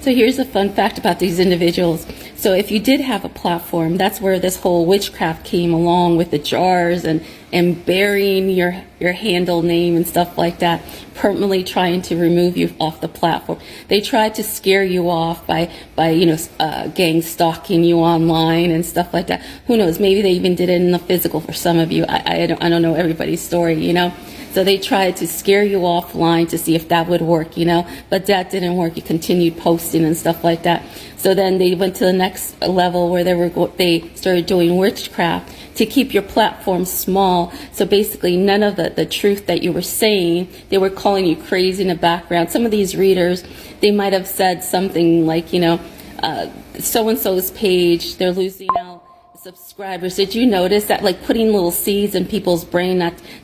So here's a fun fact about these individuals. So if you did have a platform, that's where this whole witchcraft came along with the jars and burying your handle name and stuff like that, permanently trying to remove you off the platform. They tried to scare you off by gang stalking you online and stuff like that. Who knows? Maybe they even did it in the physical for some of you. I don't know everybody's story, So they tried to scare you offline to see if that would work, but that didn't work. You continued posting and stuff like that. So then they went to the next level where they started doing witchcraft to keep your platform small. So basically none of the truth that you were saying, they were calling you crazy in the background. Some of these readers, they might have said something like, so-and-so's page, they're losing out subscribers. Did you notice that, like putting little seeds in people's brain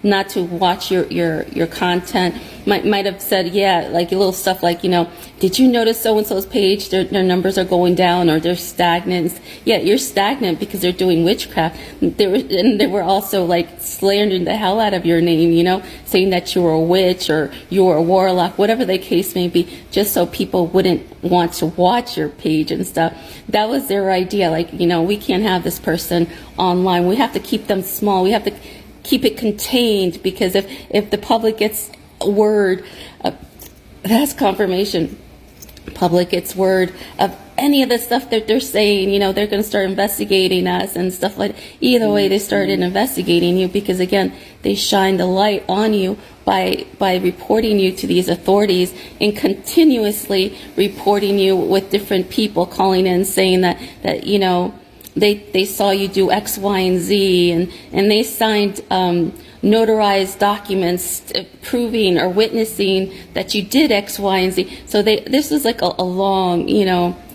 not to watch your content? Might have said, yeah, like little stuff like, did you notice so-and-so's page, their numbers are going down or they're stagnant? Yeah, you're stagnant because they're doing witchcraft. They were also like slandering the hell out of your name, saying that you were a witch or you were a warlock, whatever the case may be, just so people wouldn't want to watch your page and stuff. That was their idea. Like, we can't have this person online. We have to keep them small. We have to keep it contained, because if the public gets word, that's confirmation. Public gets word of any of the stuff that they're saying, they're going to start investigating us and stuff like that. Either way, they started investigating you because, again, they shine the light on you by reporting you to these authorities and continuously reporting you with different people calling in saying that they saw you do X, Y, and Z, and they signed notarized documents proving or witnessing that you did X, Y, and Z. So this was like a long,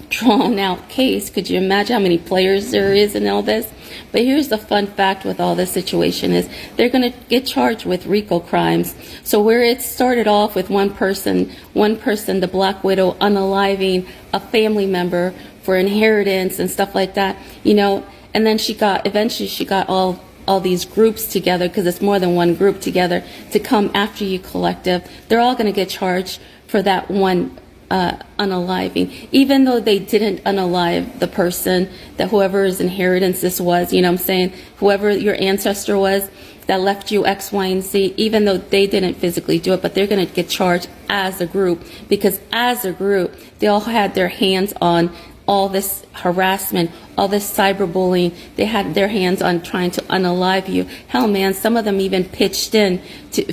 drawn out case. Could you imagine how many players there is in all this? But here's the fun fact with all this situation is they're going to get charged with Rico crimes. So where it started off with one person, the Black Widow, unaliving a family member for inheritance and stuff like that, and then eventually she got all these groups together, because it's more than one group together, to come after you collective. They're all going to get charged for that one unaliving, even though they didn't unalive the person, that whoever's inheritance this was, I'm saying, whoever your ancestor was that left you X, Y, and Z, even though they didn't physically do it, but they're going to get charged as a group, because as a group, they all had their hands on all this harassment, all this cyberbullying. They had their hands on trying to unalive you. Hell, man, some of them even pitched in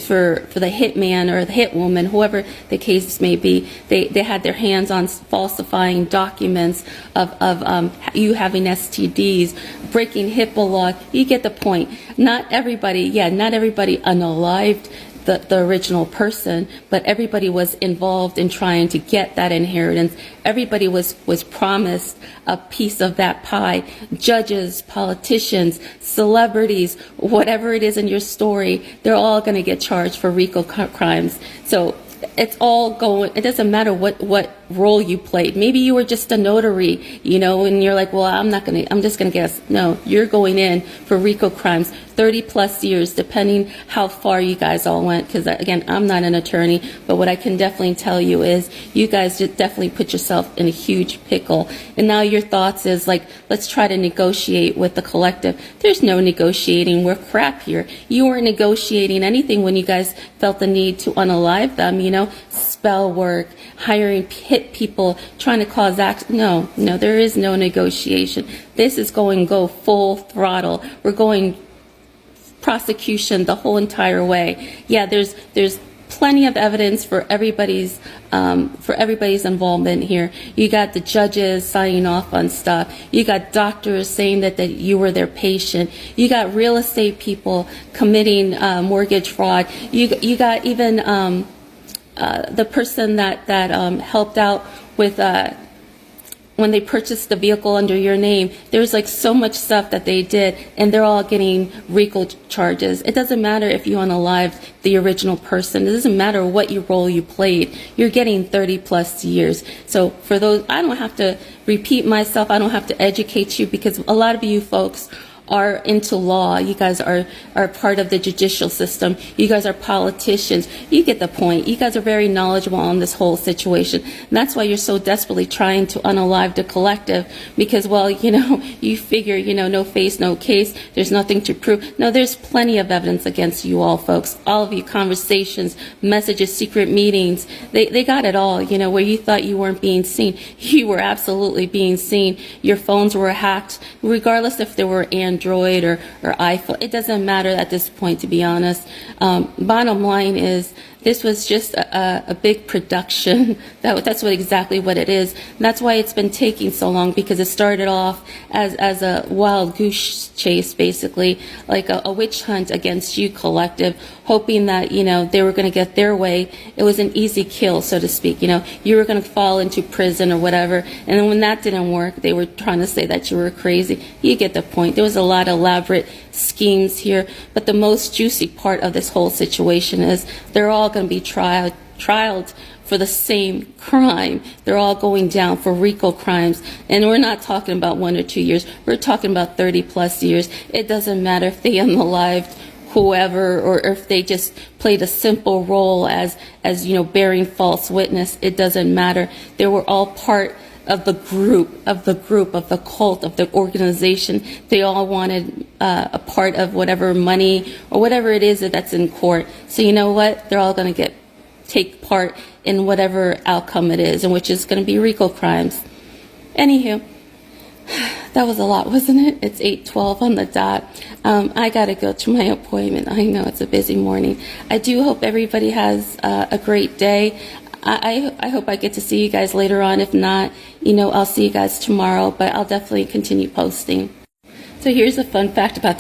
for the hitman or the hitwoman, whoever the case may be. They had their hands on falsifying documents of you having STDs, breaking HIPAA law. You get the point. Not everybody unalived the original person, but everybody was involved in trying to get that inheritance. Everybody was promised a piece of that pie. Judges, politicians, celebrities, whatever it is in your story, they're all going to get charged for Rico crimes. So it's all going, it doesn't matter what role you played. Maybe you were just a notary, and you're like, well, I'm just going to guess. No, you're going in for Rico crimes, 30 plus years, depending how far you guys all went. Because again, I'm not an attorney, but what I can definitely tell you is you guys just definitely put yourself in a huge pickle. And now your thoughts is like, let's try to negotiate with the collective. There's no negotiating. We're crap here. You weren't negotiating anything when you guys felt the need to unalive them, spell work, hiring hit people, trying to cause acts. No, there is no negotiation. This is go full throttle. We're going prosecution the whole entire way. Yeah, there's plenty of evidence for everybody's involvement here. You got the judges signing off on stuff. You got doctors saying that you were their patient. You got real estate people committing mortgage fraud. You got even the person that helped out with when they purchased the vehicle under your name. There's like so much stuff that they did, and they're all getting RICO charges. It doesn't matter if you unalived the original person. It doesn't matter what role you played. You're getting 30 plus years. So for those, I don't have to repeat myself. I don't have to educate you, because a lot of you folks are into law. You guys are part of the judicial system. You guys are politicians. You get the point. You guys are very knowledgeable on this whole situation. And that's why you're so desperately trying to unalive the collective, because, well, you figure, no face, no case. There's nothing to prove. No, there's plenty of evidence against you all, folks. All of you, conversations, messages, secret meetings. They got it all, where you thought you weren't being seen. You were absolutely being seen. Your phones were hacked, regardless if they were Android or iPhone. It doesn't matter at this point, to be honest. Bottom line is, this was just a big production. That's exactly what it is. And that's why it's been taking so long, because it started off as a wild goose chase, basically, like a witch hunt against you, collective, hoping that, they were going to get their way. It was an easy kill, so to speak. You were going to fall into prison or whatever. And then when that didn't work, they were trying to say that you were crazy. You get the point. There was a lot of elaborate schemes here. But the most juicy part of this whole situation is they're all going to be trialed for the same crime. They're all going down for Rico crimes. And we're not talking about 1 or 2 years. We're talking about 30 plus years. It doesn't matter if they unalived whoever, or if they just played a simple role as bearing false witness. It doesn't matter. They were all part of the group, of the cult, of the organization. They all wanted a part of whatever money or whatever it is that's in court. So you know what? They're all going to take part in whatever outcome it is, and which is going to be Rico crimes. Anywho, that was a lot, wasn't it? It's 8:12 on the dot. I got to go to my appointment. I know it's a busy morning. I do hope everybody has a great day. I hope I get to see you guys later on. If not, I'll see you guys tomorrow, but I'll definitely continue posting. So here's a fun fact about